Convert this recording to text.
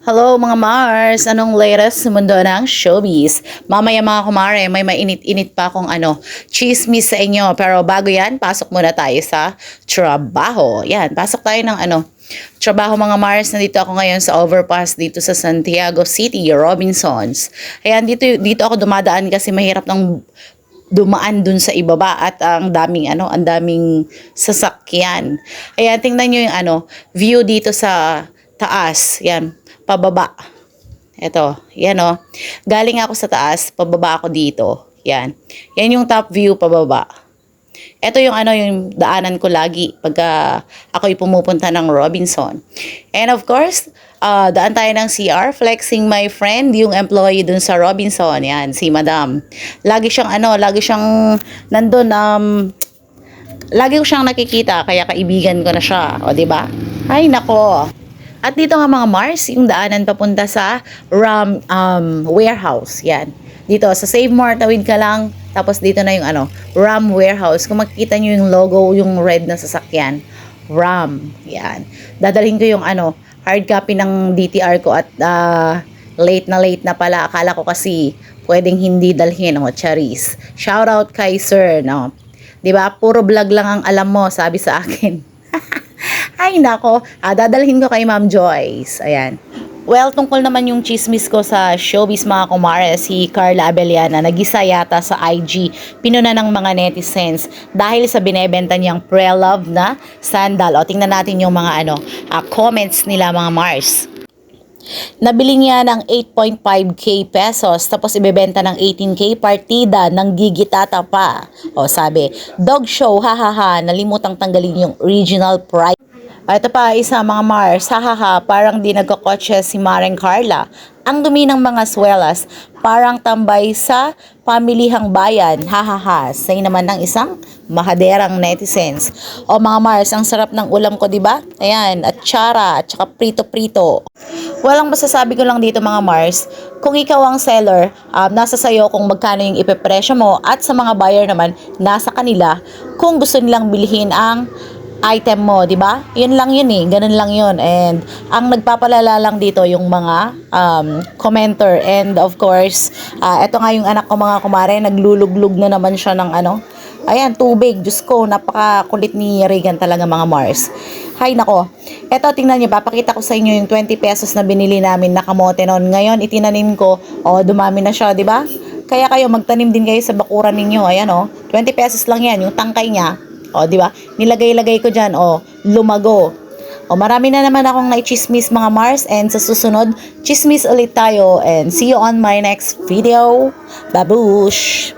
Hello mga Mars! Anong latest sa mundo ng showbiz? Mamaya mga kumare, may mainit-init pa akong chismis sa inyo. Pero bago yan, pasok muna tayo sa trabaho. Yan, pasok tayo ng trabaho mga Mars. Nandito ako ngayon sa overpass dito sa Santiago City, Robinsons. Ayan, dito ako dumadaan kasi mahirap ng dumaan dun sa ibaba at ang daming sasakyan. Ayan, tingnan nyo yung view dito sa taas. Yan, pababa. Ito, yan o. Galing ako sa taas, pababa ako dito. Yan. Yan yung top view pababa. Ito yung yung daanan ko lagi pagka ako'y pumupunta ng Robinson. And of course, daan tayo ng CR, flexing my friend, yung employee dun sa Robinson. Yan, si Madam. Lagi siyang nandun, lagi ko siyang nakikita, kaya kaibigan ko na siya. O, diba? Ay, nako. At dito nga mga Mars, yung daanan papunta sa Ram Warehouse. Yan. Dito sa Save More, tawid ka lang. Tapos dito na yung Ram Warehouse. Kung makikita nyo yung logo, yung red na sasakyan. Ram. Yan. Dadalhin ko yung hard copy ng DTR ko at late na pala. Akala ko kasi pwedeng hindi dalhin. Charis. Shout out kay sir. No? Diba? Puro vlog lang ang alam mo, sabi sa akin. Ay nako, dadalhin ko kay Ma'am Joyce. Ayan. Well, tungkol naman yung chismis ko sa showbiz mga kumare, si Carla Abellana, nagisa yata sa IG, pinuna ng mga netizens dahil sa binebenta niyang pre-love na sandal. O, tingnan natin yung mga comments nila mga Mars. Nabili niya ng 8.5k pesos tapos ibebenta ng 18k partida ng gigitata pa. O sabi, dog show, hahaha, nalimutang tanggalin yung original price. Ito pa isa mga Mars, hahaha, parang di nagkakotse si Maring Carla. Ang dumi ng mga swelas, parang tambay sa pamilihang bayan, hahaha. Say naman ng isang mahaderang netizens. O mga Mars, ang sarap ng ulam ko, di ba? Ayan, at tsara, at saka prito-prito. Walang masasabi ko lang dito mga Mars, kung ikaw ang seller, nasa sayo kung magkano yung ipepresyo mo at sa mga buyer naman, nasa kanila kung gusto nilang bilhin ang item mo, di ba? Yun lang yun eh, ganun lang yun. And ang nagpapalala lang dito yung mga commenter. And of course, eto nga yung anak ko mga kumare, nagluluglug na naman siya ng ayan, tubig. Diyos ko, napakakulit ni Regan talaga mga Mars. Hay nako. Eto, tingnan niyo, papakita ko sa inyo yung 20 pesos na binili namin na kamote noon. Ngayon, itinanim ko, dumami na siya, di ba? Kaya kayo, magtanim din kayo sa bakuran ninyo. Ayan 20 pesos lang yan, yung tangkay niya. O, di ba? Nilagay-lagay ko dyan, lumago. O, marami na naman akong naichismis mga Mars, and sa susunod, chismis ulit tayo, and see you on my next video. Babush!